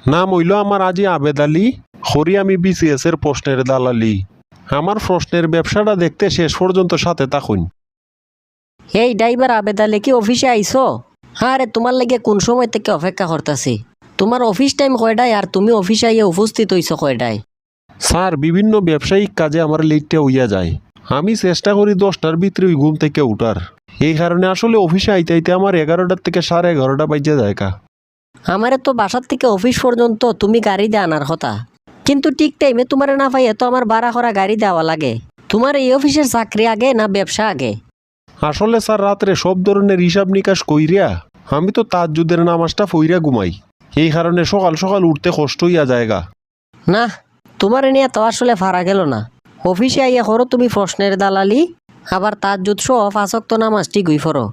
নাম হইল আমার আজি আবেদ আলী, হরি আমি বিসিএস এর প্রশ্নের দালালি। আমার প্রশ্নের ব্যবসাটা দেখতে শেষ পর্যন্ত সাথে থাকুন। এই ড্রাইভার আবেদ আলী কি অফিসে আইছো? হ্যাঁ রে, তোমার লাগে কোন সময় থেকে অপেক্ষা করতেছি। তোমার অফিস টাইম কয়টায় আর তুমি অফিসে আইয়া উপস্থিত হইছো কয়টায়? স্যার, বিভিন্ন ব্যবসায়িক কাজে আমার লেটটা হইয়া যায়। আমি চেষ্টা করি 10টার ভিতরে ওই ঘুম থেকে উঠার। এই কারণে আসলে অফিসে আইতে আইতে আমার 11টার থেকে 11:30 বাজে যায় কা। আমারে তো বাসার থেকে অফিস পর্যন্ত তুমি গাড়ি দিয়ে আনার কথা, কিন্তু ঠিক টাইমে তোমার না পাইয়ে তো আমার ভাড়া করা গাড়ি দেওয়া লাগে। তোমার এই অফিসের চাকরি আগে না ব্যবসা আগে? আসলে স্যার, রাত্রে সব ধরনের হিসাব নিকাশ কইরিয়া আমি তো তাজ্জুদের নামাজটা ফইরা ঘুমাই। এই কারণে সকাল সকাল উঠতে কষ্ট হইয়া যায়গা। না, তোমার নিয়ে তো আসলে ফারা গেল না। অফিসে আইয়া করো তুমি প্রশ্নের দালালি, আবার তার জুৎস ফাঁসক্ত নামাজ ঠিক হই ফরো।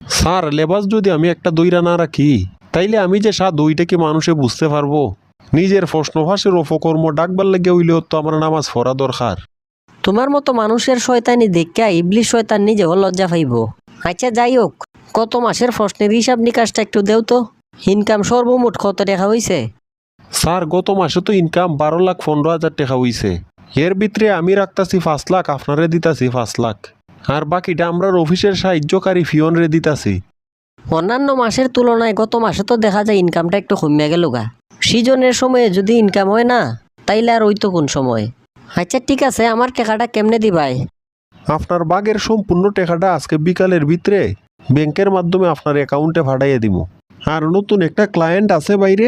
স্যার, লেবাস যদি আমি একটা দইরা না রাখি তাইলে আমি যে স্বাদ ওইটা কি মানুষে বুঝতে পারবো? নিজের প্রশ্নভাসের অপকর্ম ডাকবার লেগে হইলেও তো আমার নামাজ পড়া দরকার। তোমার মতো মানুষের শয়তানি দেখা ইবলিশ শয়তান নিজেও লজ্জা পাইব। আচ্ছা যাই হোক, কত মাসের প্রশ্নের হিসাব নিকাশটা একটু দেও তো। ইনকাম সর্বমোট কত টাকা হইছে? স্যার, গত মাসে তো ইনকাম 12,15,000 টাকা হইছে। এর ভিতরে আমি রাখতাছি 5 লাখ, আপনারে দিতাছি 5 লাখ, আর বাকিটা আমরা অফিসের সাহায্যকারী ফিয়নরে দিতাছি। অন্যান্য মাসের তুলনায় গত মাসে তো দেখা যায় ইনকামটা একটু কমিয়া গেল গা। সিজনের সময়ে যদি ইনকাম হয় না, তাইলে আর ওই তো কোন সময়। আচ্ছা ঠিক আছে, আমার টাকাটা কেমনে দিবাই? আপনার বাগের সম্পূর্ণ টাকাটা আজকে বিকালের ভিতরে ব্যাংকের মাধ্যমে আপনার অ্যাকাউন্টে পাঠাইয়া দিব। আর নতুন একটা ক্লায়েন্ট আছে বাইরে,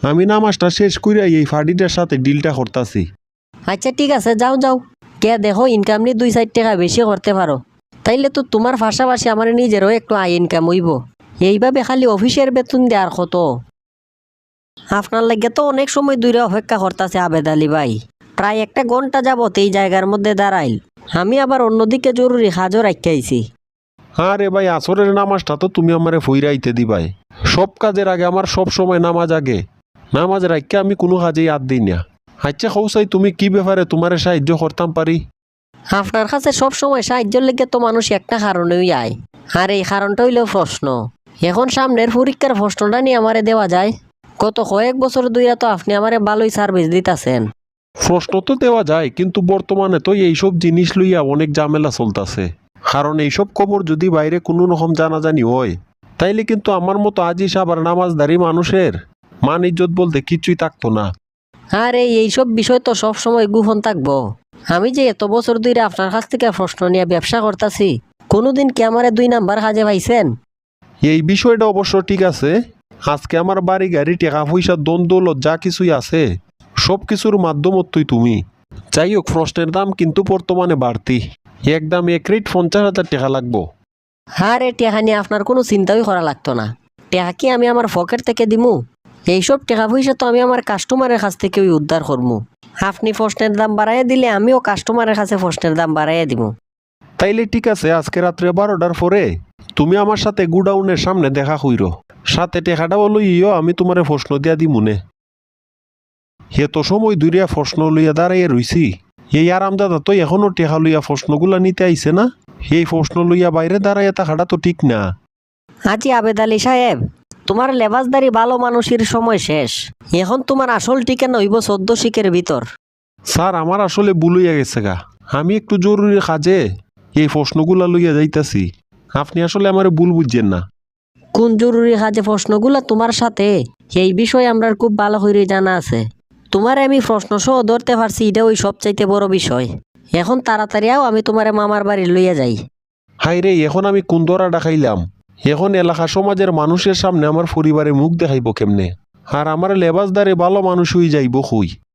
আমি নামাজটা শেষ কইরা এই ফাডিটার সাথে ডিলটা করতাছি। আচ্ছা ঠিক আছে, যাও যাও। কে দেখো ইনকাম নিয়ে 2-4 টাকা বেশি করতে পারো, তাইলে তো তোমার পাশাপাশি আমার নিজেরও একটু আয় ইনকাম হইব। এইভাবে খালি অফিসের বেতন দেওয়ার কত? আপনার লাগে তো অনেক সময় দূরে অপেক্ষা করতেছে আবেদ আলী ভাই। প্রায় 1 ঘন্টা যাবত এই জায়গার মধ্যে দাঁড়াইল। আমি আবার অন্যদিকে জরুরি কাজও রাখাইছি। আরে ভাই, আসরের নামাজটা তো তুমি আমারে ফইরাইতে দিবাই। সব কাজের আগে আমার সব সময় নামাজ আগে। নামাজ রাখকে আমি কোনো কাজেই হাত দিই না। আচ্ছা কৌসাই, তুমি কি ব্যাপারে তোমারে সাহায্য করতাম পারি? আপনার কাছে সব সময় সাহায্যের লেগে তো মানুষ একটা কারণেই আয়, আর এই কারণটা হইল প্রশ্ন। এখন সামনের পরীক্ষার প্রশ্নটা নিয়ে আমারে দেওয়া যায়। গত কয়েক বছর ধইরা তো আপনি আমারে ভালোই সার্ভিস দিতাছেন। প্রশ্ন তো দেওয়া যায়, কিন্তু বর্তমানে তো এইসব জিনিস লইয়া অনেক ঝামেলা চলতেছে। কারণ এইসব খবর যদি বাইরে কোনো রকম জানাজানি হয়, তাইলে কিন্তু আমার মতো আজি সাবার নামাজদারি মানুষের মান ইজ্জত বলতে কিছুই থাকতো না। আর এইসব বিষয় তো সব সময় গোপন থাকবো। আমি যে এত বছর ধরে আপনার কাছ থেকে প্রশ্ন নিয়ে ব্যবসা করতেছি, কোনোদিন কি আমারে 2 নাম্বার কাজে পাইছেন? এই বিষয়টা অবশ্য ঠিক আছে। আজকে আমার বাড়ি গাড়ি টাকা পয়সা দন দৌলত যা কিছুই আছে, সব কিছুর মাধ্যমতই তুমি। যাই হোক, প্রশ্নের দাম কিন্তু বর্তমানে বাড়তি। একদম 1 রেট 50,000 টাকা লাগবো। আর টাকা নিয়ে আপনার কোনো চিন্তাই করা লাগতো না। টাকা কি আমি আমার পকেট থেকে দিমু? এইসব টাকা পয়সা তো আমি আমার কাস্টমারের কাছ থেকে উদ্ধার করবো। আপনি প্রশ্নের দাম বাড়াইয়া দিলে আমিও কাস্টমারের কাছে প্রশ্নের দাম বাড়াইয়া দিব। তাইলে ঠিক আছে, আজকে রাত্রে 12টার পরে তুমি আমার সাথে গুডাউনের সামনে দেখা হইরো। সাথে টেকাটা বলো ইয়ো, আমি তোমারে প্রশ্ন দিয়া দি মনে। এত সময় দূরিয়া প্রশ্ন লইয়া দাঁড়াইয়া রইছি। এই আরামদাদা তো এখনো টেকা লইয়া প্রশ্নগুলা নিতে আইছে না। এই প্রশ্ন লইয়া বাইরে দাঁড়াইয়া থাকাটা তো ঠিক না। আজি আবেদ আলী সাহেব, তোমার লেবাসদারি ভালো মানুষের সময় শেষ। এখন তোমার আসল ঠিকানা হইব 14 শিখের ভিতর। স্যার, আমার আসলে ভুল হইয়া গেছে গা। আমি একটু জরুরি কাজে এই প্রশ্নগুলা লইয়া যাইতাছি। আপনি আসলে আমার ভুল বুঝছেন না। কোন জরুরি কাজে প্রশ্নগুলা তোমার সাথে, এই বিষয়ে আমরা খুব ভালো করে জানা আছে। তোমার আমি প্রশ্ন সহ ধরতে পারছি, এটা ওই সবচাইতে বড় বিষয়। এখন তাড়াতাড়ি আও, আমি তোমারে মামার বাড়ি লইয়া যাই। হাই রে, এখন আমি কোন দরাটা খাইলাম? এখন এলাকা সমাজের মানুষের সামনে আমার পরিবারে মুখ দেখাইব কেমনে? আর আমার লেবাসদারে ভালো মানুষ হয়ে যাইব কই?